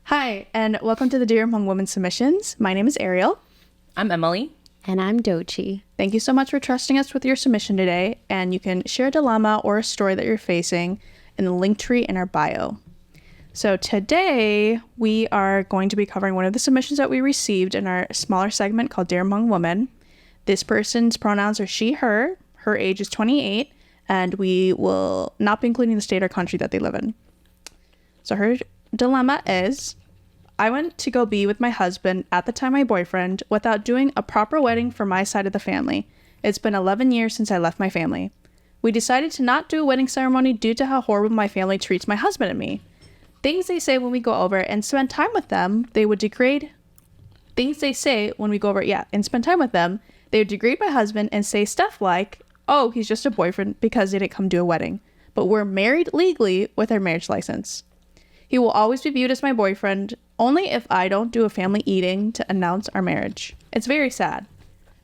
Hi, and welcome to the Dear Hmong Women Submissions. My name is Ariel. I'm Emily. And I'm Dochi. Thank you so much for trusting us with your submission today, and you can share a dilemma or a story that you're facing in the link tree in our bio. So today, we are going to be covering one of the submissions that we received in our smaller segment called Dear Hmong Woman. This person's pronouns are she, her. Her age is 28, and we will not be including the state or country that they live in. So her dilemma is, I went to go be with my husband, at the time my boyfriend, without doing a proper wedding for my side of the family. It's been 11 years since I left my family. We decided to not do a wedding ceremony due to how horrible my family treats my husband and me. Things they say when we go over and spend time with them, they would degrade. Things they say when we go over, and spend time with them, they would degrade my husband and say stuff like, oh, he's just a boyfriend because they didn't come do a wedding. But we're married legally with our marriage license. He will always be viewed as my boyfriend, only if I don't do a family eating to announce our marriage. It's very sad.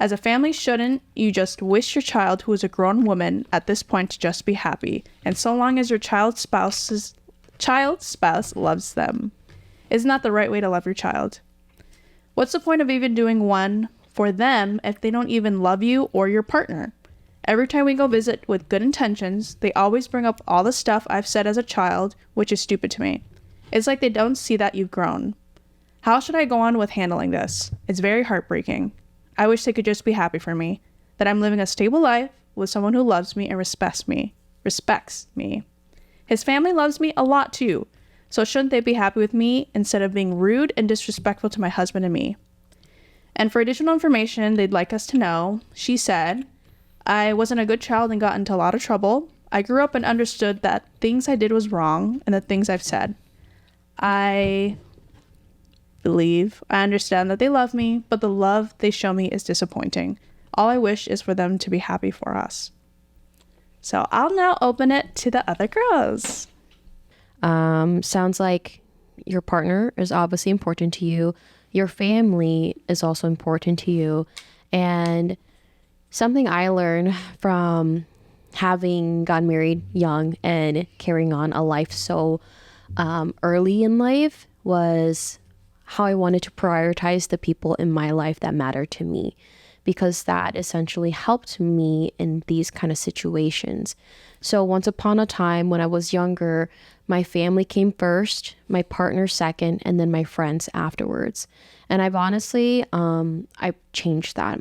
As a family, shouldn't you just wish your child, who is a grown woman at this point, to just be happy, and so long as your child's spouse loves them? Isn't that the right way to love your child? What's the point of even doing one for them if they don't even love you or your partner? Every time we go visit with good intentions, they always bring up all the stuff I've said as a child, which is stupid to me. It's like they don't see that you've grown. How should I go on with handling this? It's very heartbreaking. I wish they could just be happy for me, that I'm living a stable life with someone who loves me and respects me. His family loves me a lot too, so shouldn't they be happy with me instead of being rude and disrespectful to my husband and me? And for additional information they'd like us to know, she said, I wasn't a good child and got into a lot of trouble. I grew up and understood that things I did was wrong and the things I've said. I understand that they love me, but the love they show me is disappointing. All I wish is for them to be happy for us. So I'll now open it to the other girls. Sounds like your partner is obviously important to you. Your family is also important to you. And something I learned from having gotten married young and carrying on a life so early in life was how I wanted to prioritize the people in my life that matter to me, because that essentially helped me in these kind of situations. So once upon a time when I was younger, my family came first, my partner second, and then my friends afterwards. And I've honestly, I've changed that.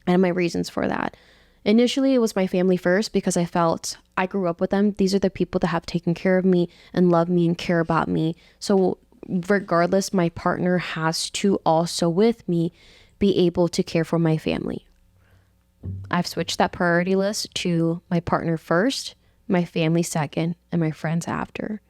And my reasons for that. Initially, it was my family first because I felt I grew up with them. These are the people that have taken care of me and love me and care about me. So regardless, my partner has to also with me be able to care for my family. I've switched that priority list to my partner first, my family second, and my friends after.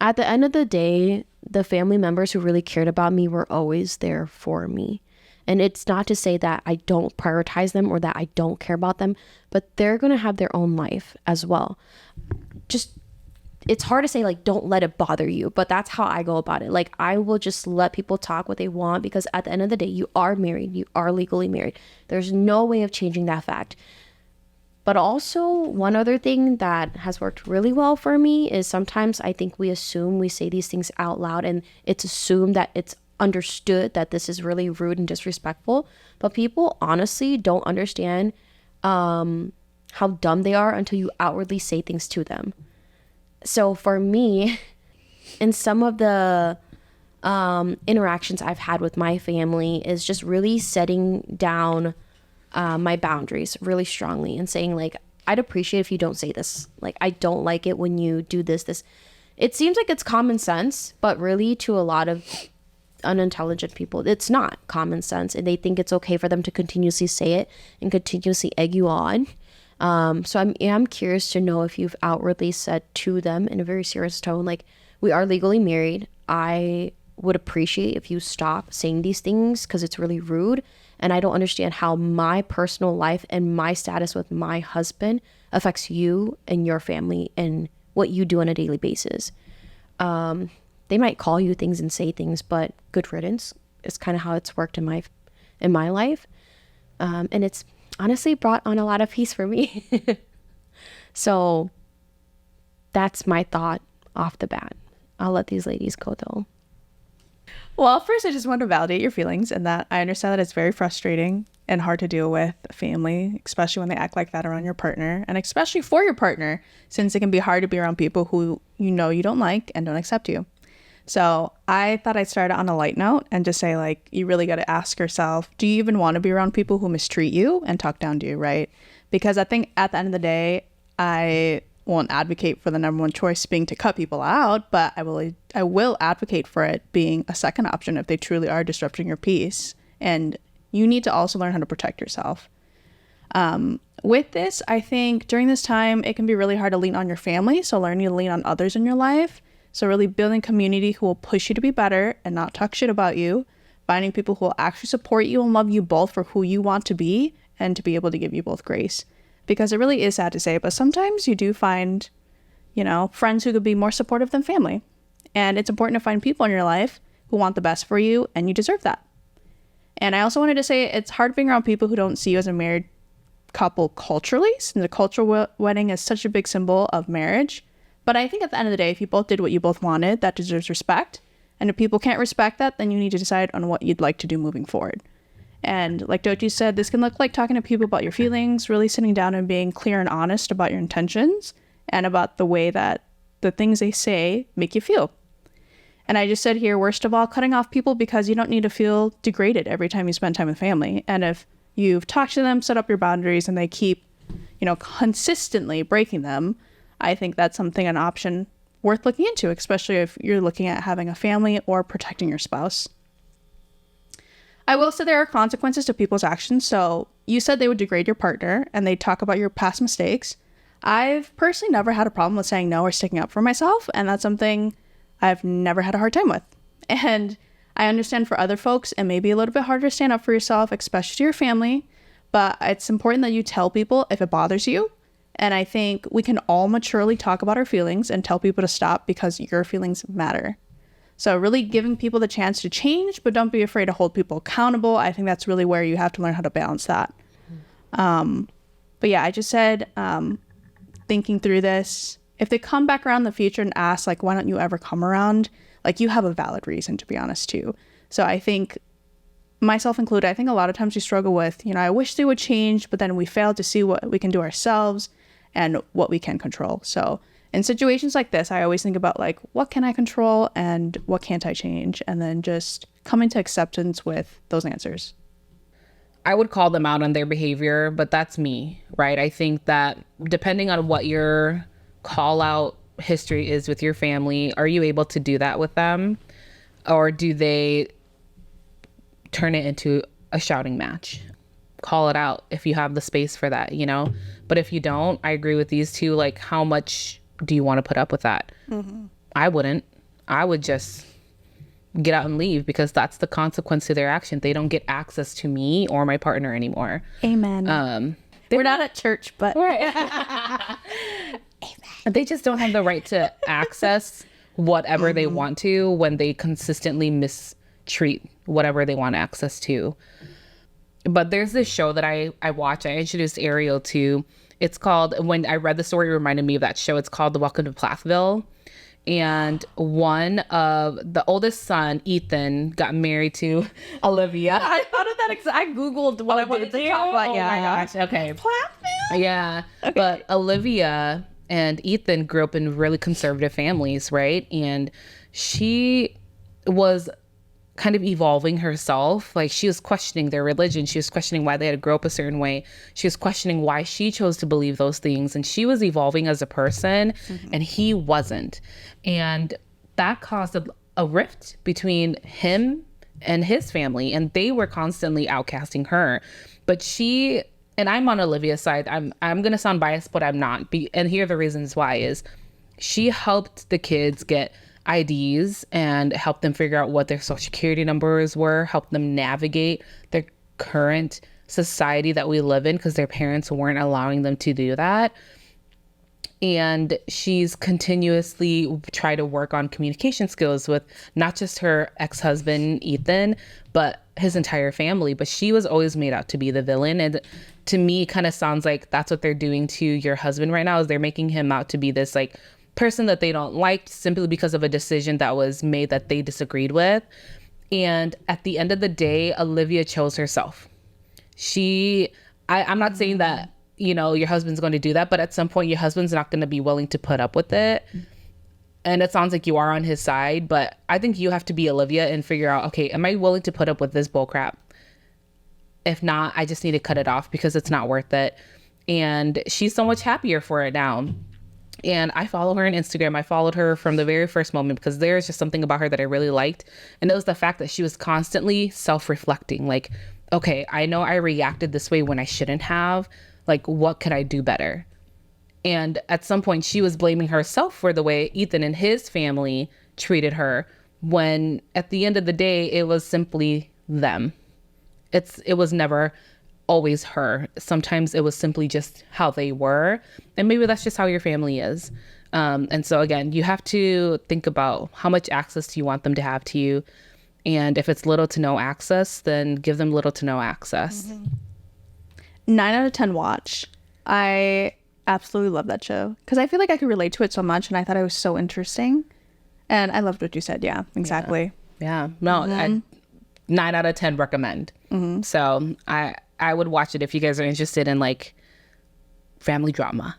At the end of the day, the family members who really cared about me were always there for me. And it's not to say that I don't prioritize them or that I don't care about them, but they're going to have their own life as well. Just, it's hard to say, like, don't let it bother you, but that's how I go about it. Like, I will just let people talk what they want, because at the end of the day, you are married. You are legally married. There's no way of changing that fact. But also, one other thing that has worked really well for me is sometimes I think we say these things out loud and it's assumed that it's understood that this is really rude and disrespectful, but people honestly don't understand how dumb they are until you outwardly say things to them. So for me, in some of the interactions I've had with my family is just really setting down my boundaries really strongly and saying, like, I'd appreciate if you don't say this. Like, I don't like it when you do this. It seems like it's common sense, but really to a lot of unintelligent people, it's not common sense, and they think it's okay for them to continuously say it and continuously egg you on. So I'm curious to know if you've outwardly said to them in a very serious tone, like, we are legally married. I would appreciate if you stop saying these things because it's really rude, and I don't understand how my personal life and my status with my husband affects you and your family and what you do on a daily basis. They might call you things and say things, but good riddance is kind of how it's worked in my life. And it's honestly brought on a lot of peace for me. So that's my thought off the bat. I'll let these ladies go though. Well, first, I just want to validate your feelings and that I understand that it's very frustrating and hard to deal with family, especially when they act like that around your partner, and especially for your partner, since it can be hard to be around people who you know you don't like and don't accept you. So I thought I'd start on a light note and just say, like, you really got to ask yourself, do you even want to be around people who mistreat you and talk down to you, right? Because I think at the end of the day, I won't advocate for the number one choice being to cut people out, but I will advocate for it being a second option if they truly are disrupting your peace. And you need to also learn how to protect yourself. With this, I think during this time, it can be really hard to lean on your family. So learning to lean on others in your life. So really building community who will push you to be better and not talk shit about you. Finding people who will actually support you and love you both for who you want to be and to be able to give you both grace. Because it really is sad to say, but sometimes you do find, friends who could be more supportive than family. And it's important to find people in your life who want the best for you, and you deserve that. And I also wanted to say it's hard being around people who don't see you as a married couple culturally, since the cultural wedding is such a big symbol of marriage. But I think at the end of the day, if you both did what you both wanted, that deserves respect. And if people can't respect that, then you need to decide on what you'd like to do moving forward. And like Doji said, this can look like talking to people about your feelings, really sitting down and being clear and honest about your intentions and about the way that the things they say make you feel. And I just said here, worst of all, cutting off people because you don't need to feel degraded every time you spend time with family. And if you've talked to them, set up your boundaries, and they keep, consistently breaking them, I think that's an option worth looking into, especially if you're looking at having a family or protecting your spouse. I will say there are consequences to people's actions. So you said they would degrade your partner and they talk about your past mistakes. I've personally never had a problem with saying no or sticking up for myself. And that's something I've never had a hard time with. And I understand for other folks, it may be a little bit harder to stand up for yourself, especially to your family. But it's important that you tell people if it bothers you. And I think we can all maturely talk about our feelings and tell people to stop because your feelings matter. So really giving people the chance to change, but don't be afraid to hold people accountable. I think that's really where you have to learn how to balance that. But yeah, I just said, thinking through this, if they come back around in the future and ask, like, why don't you ever come around? Like, you have a valid reason, to be honest, too. So I think, myself included, I think a lot of times we struggle with, I wish they would change, but then we fail to see what we can do ourselves and what we can control. So in situations like this, I always think about, like, what can I control and what can't I change? And then just come into acceptance with those answers. I would call them out on their behavior, but that's me, right? I think that depending on what your call out history is with your family, are you able to do that with them? Or do they turn it into a shouting match? Call it out if you have the space for that, But if you don't, I agree with these two. Like, how much do you want to put up with that? Mm-hmm. I wouldn't. I would just get out and leave because that's the consequence to their action. They don't get access to me or my partner anymore. Amen. We're not at church, but right. They just don't have the right to access whatever they want to when they consistently mistreat whatever they want access to. But there's this show that I watch. I introduced Ariel to. It's called, when I read the story, it reminded me of that show. It's called The Welcome to Plathville. And one of the oldest son, Ethan, got married to Olivia. I thought of that. I Googled what I wanted to talk about. Oh my gosh. Okay. Plathville? Yeah. Okay. But Olivia and Ethan grew up in really conservative families, right? And she was kind of evolving herself. Like, she was questioning their religion. She was questioning why they had to grow up a certain way. She was questioning why she chose to believe those things. And she was evolving as a person, and he wasn't. And that caused a rift between him and his family. And they were constantly outcasting her. But she, and I'm on Olivia's side. I'm going to sound biased, but I'm not. And here are the reasons why is she helped the kids get IDs and help them figure out what their social security numbers were, help them navigate the current society that we live in because their parents weren't allowing them to do that. And she's continuously tried to work on communication skills with not just her ex-husband, Ethan, but his entire family. But she was always made out to be the villain. And to me, it kind of sounds like that's what they're doing to your husband right now, is they're making him out to be this person that they don't like simply because of a decision that was made that they disagreed with. And at the end of the day, Olivia chose herself. I'm not saying that, your husband's going to do that, but at some point your husband's not going to be willing to put up with it. And it sounds like you are on his side, but I think you have to be Olivia and figure out, okay, am I willing to put up with this bull crap? If not, I just need to cut it off because it's not worth it. And she's so much happier for it now. And I follow her on Instagram. I followed her from the very first moment because there's just something about her that I really liked. And it was the fact that she was constantly self-reflecting. Like, okay, I know I reacted this way when I shouldn't have. Like, what could I do better? And at some point, she was blaming herself for the way Ethan and his family treated her, when at the end of the day, it was simply them. It was never always her. Sometimes it was simply just how they were. And maybe that's just how your family is. And so again, you have to think about how much access do you want them to have to you. And if it's little to no access, then give them little to no access. Mm-hmm. 9 out of 10 watch. I absolutely love that show because I feel like I could relate to it so much, and I thought it was so interesting. And I loved what you said. Yeah, exactly. Yeah. No, 9 out of 10 recommend. So I would watch it if you guys are interested in like family drama.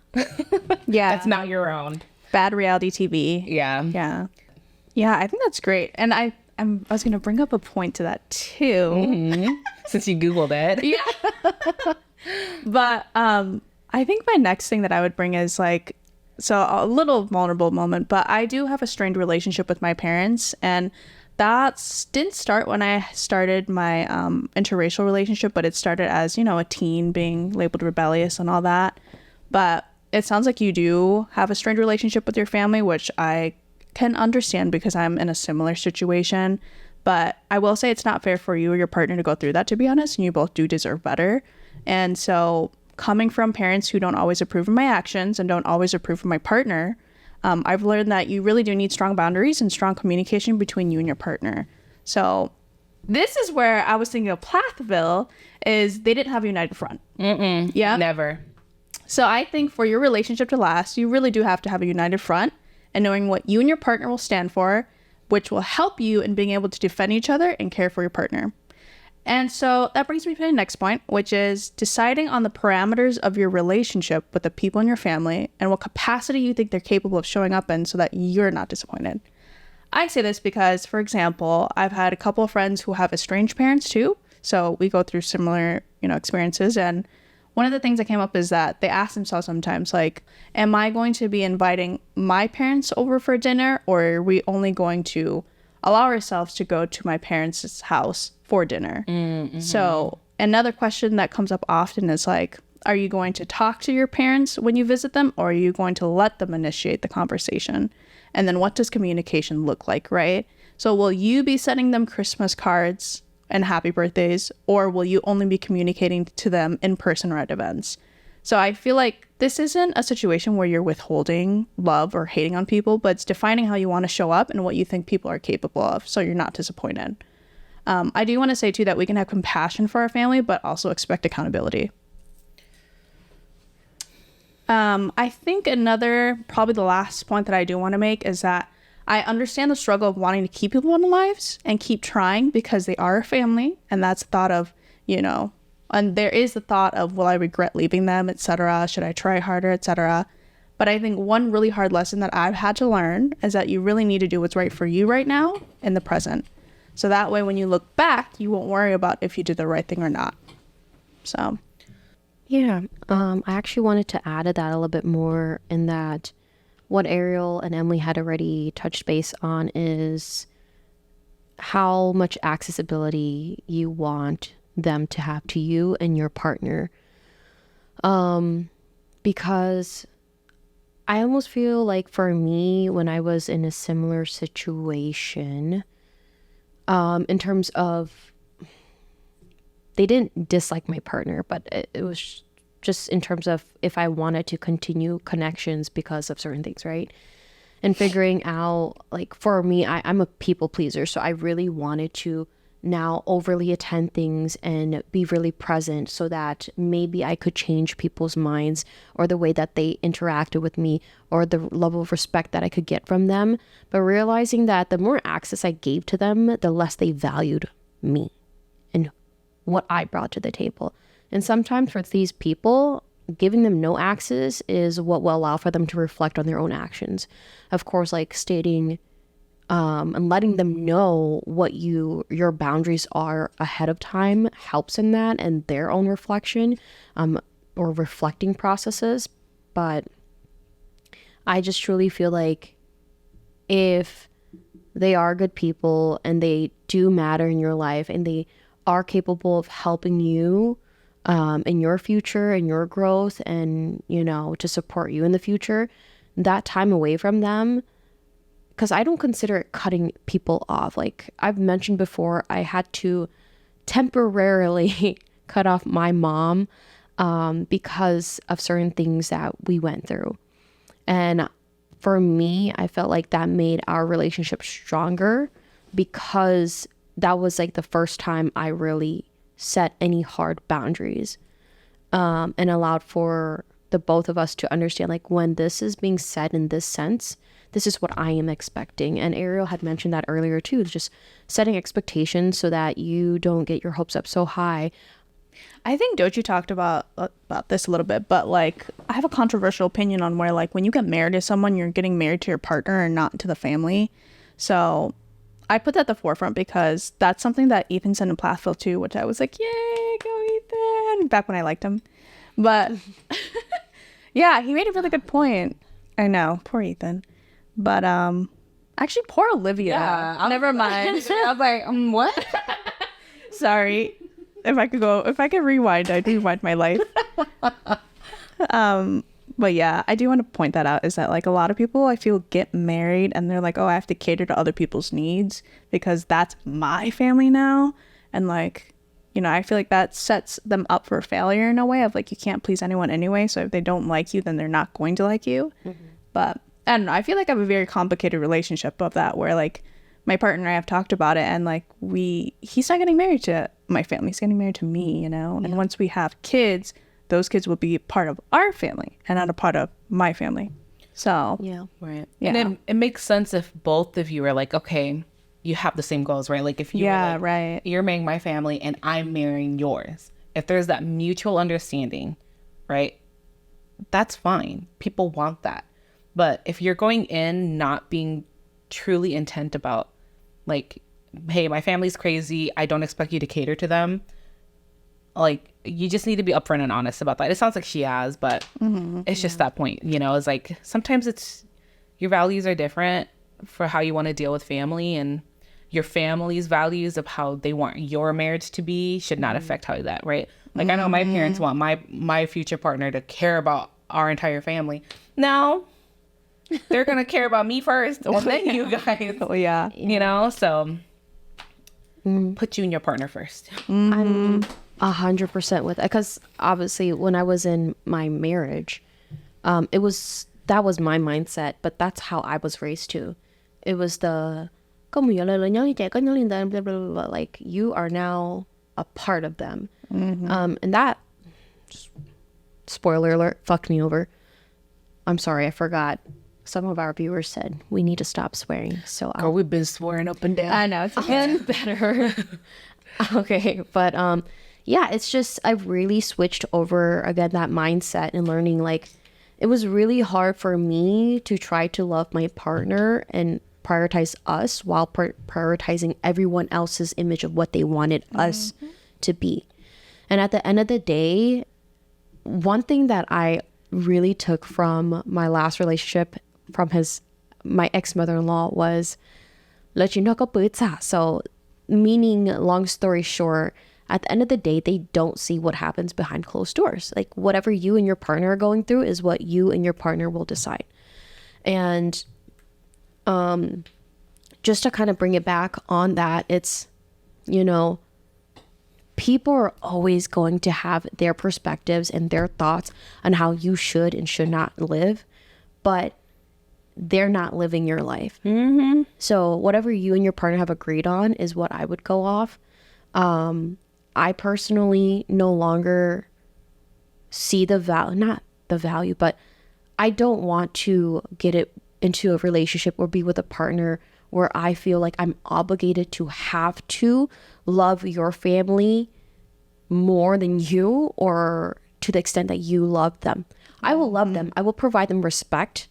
Yeah. That's not your own. Bad reality TV. Yeah. Yeah. Yeah, I think that's great. And I was going to bring up a point to that too. Since you Googled it. Yeah. But I think my next thing that I would bring is like, so a little vulnerable moment, but I do have a strained relationship with my parents, and that didn't start when I started my interracial relationship, but it started as, a teen being labeled rebellious and all that. But it sounds like you do have a strained relationship with your family, which I can understand because I'm in a similar situation. But I will say it's not fair for you or your partner to go through that, to be honest, and you both do deserve better. And so coming from parents who don't always approve of my actions and don't always approve of my partner, I've learned that you really do need strong boundaries and strong communication between you and your partner. So this is where I was thinking of Plathville, is they didn't have a united front. Yeah. Never. So I think for your relationship to last, you really do have to have a united front and knowing what you and your partner will stand for, which will help you in being able to defend each other and care for your partner. And so that brings me to the next point, which is deciding on the parameters of your relationship with the people in your family and what capacity you think they're capable of showing up in so that you're not disappointed. I say this because, for example, I've had a couple of friends who have estranged parents too. So we go through similar, experiences. And one of the things that came up is that they ask themselves sometimes, like, am I going to be inviting my parents over for dinner, or are we only going to allow ourselves to go to my parents' house for dinner? So another question that comes up often is like, are you going to talk to your parents when you visit them, or are you going to let them initiate the conversation? And then what does communication look like, right? So will you be sending them Christmas cards and happy birthdays, or will you only be communicating to them in person or at events? So I feel like this isn't a situation where you're withholding love or hating on people, but it's defining how you want to show up and what you think people are capable of, so you're not disappointed. I do want to say too that we can have compassion for our family, but also expect accountability. I think probably the last point that I do want to make is that I understand the struggle of wanting to keep people in their lives and keep trying because they are a family, and that's the thought of, and there is the thought of, will I regret leaving them, etc. Should I try harder, etc. But I think one really hard lesson that I've had to learn is that you really need to do what's right for you right now in the present. So that way, when you look back, you won't worry about if you did the right thing or not. So, yeah, I actually wanted to add to that a little bit more, in that what Ariel and Emily had already touched base on is how much accessibility you want them to have to you and your partner. Because I almost feel like for me, when I was in a similar situation, in terms of, they didn't dislike my partner, but it was just in terms of if I wanted to continue connections because of certain things, right? And figuring out, like, for me, I'm a people pleaser, so I really wanted to now overly attend things and be really present so that maybe I could change people's minds or the way that they interacted with me or the level of respect that I could get from them. But realizing that the more access I gave to them, the less they valued me and what I brought to the table. And sometimes for these people, giving them no access is what will allow for them to reflect on their own actions. Of course, like stating and letting them know what your boundaries are ahead of time helps in that and their own reflection or reflecting processes. But I just truly feel like if they are good people and they do matter in your life and they are capable of helping you in your future and your growth and, you know, to support you in the future, that time away from them, because I don't consider it cutting people off. Like I've mentioned before, I had to temporarily cut off my mom because of certain things that we went through. And for me, I felt like that made our relationship stronger because that was like the first time I really set any hard boundaries and allowed for the both of us to understand, like, when this is being said in this sense, this is what I am expecting. And Ariel had mentioned that earlier too, just setting expectations so that you don't get your hopes up so high. I think Dochi talked about this a little bit, but like I have a controversial opinion on where like when you get married to someone, you're getting married to your partner and not to the family. So I put that at the forefront because that's something that Ethan said in Plathville too, which I was like, yay, go Ethan, back when I liked him. But yeah, he made a really good point. I know, poor Ethan. But actually poor Olivia. Yeah, Never mind. I was like, what? Sorry. If I could rewind, I'd rewind my life. But yeah, I do want to point that out is that like a lot of people I feel get married and they're like, oh, I have to cater to other people's needs because that's my family now. And like, you know, I feel like that sets them up for failure in a way of like, you can't please anyone anyway. So if they don't like you, then they're not going to like you. Mm-hmm. But I don't know. I feel like I have a very complicated relationship of that where like my partner and I have talked about it and like he's not getting married to my family. He's getting married to me, you know? Yeah. And once we have kids, those kids will be part of our family and not a part of my family. So, yeah. Right. Yeah. And it makes sense if both of you are like, okay, you have the same goals, right? Like if you like, right. You're marrying my family and I'm marrying yours. If there's that mutual understanding, right? That's fine. People want that. But if you're going in not being truly intent about like, hey, my family's crazy, I don't expect you to cater to them, like you just need to be upfront and honest about that. It sounds like she has, but it's just that point, you know. It's like sometimes it's your values are different for how you want to deal with family, and your family's values of how they want your marriage to be should not affect how that, right? Like I know my parents want my future partner to care about our entire family. Now they're gonna care about me first, and then you guys. Oh yeah, you know. So put you and your partner first. I'm 100% with it, because obviously when I was in my marriage, that was my mindset, but that's how I was raised too. It was the like you are now a part of them, and that, spoiler alert, fucked me over. I'm sorry, I forgot. Some of our viewers said we need to stop swearing, so we've been swearing up and down. I know, it's and better. Okay, but yeah, it's just I've really switched over again that mindset and learning, like it was really hard for me to try to love my partner and prioritize us while prioritizing everyone else's image of what they wanted us to be. And at the end of the day, one thing that I really took from my last relationship from my ex-mother-in-law was so meaning, long story short, at the end of the day, they don't see what happens behind closed doors. Like whatever you and your partner are going through is what you and your partner will decide. And just to kind of bring it back on that, it's, you know, people are always going to have their perspectives and their thoughts on how you should and should not live, but they're not living your life. So whatever you and your partner have agreed on is what I would go off. I personally no longer see the value, not the value, but I don't want to get it into a relationship or be with a partner where I feel like I'm obligated to have to love your family more than you, or to the extent that you love them. I will love them. I will provide them respect.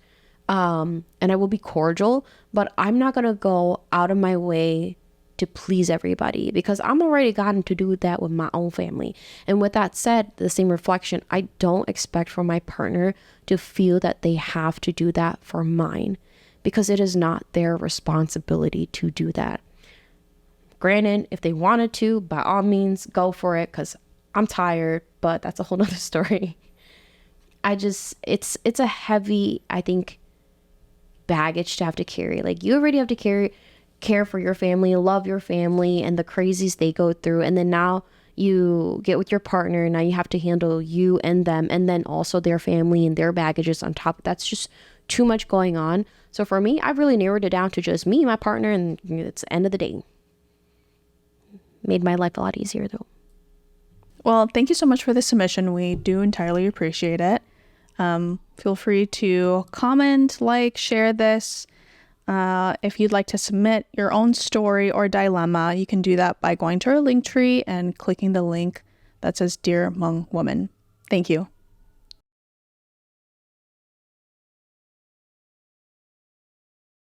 And I will be cordial, but I'm not going to go out of my way to please everybody, because I'm already gotten to do that with my own family. And with that said, the same reflection, I don't expect for my partner to feel that they have to do that for mine, because it is not their responsibility to do that. Granted, if they wanted to, by all means, go for it, because I'm tired, but that's a whole nother story. It's a heavy, I think, baggage to have to carry. Like, you already have to care for your family, love your family, and the crazies they go through. And then now you get with your partner, now you have to handle you and them, and then also their family and their baggages on top. That's just too much going on. So for me, I've really narrowed it down to just me, my partner, and it's the end of the day. Made my life a lot easier though. Well, thank you so much for the submission. We do entirely appreciate it. Feel free to comment, like, share this. If you'd like to submit your own story or dilemma, you can do that by going to our link tree and clicking the link that says Dear Hmong Woman. Thank you.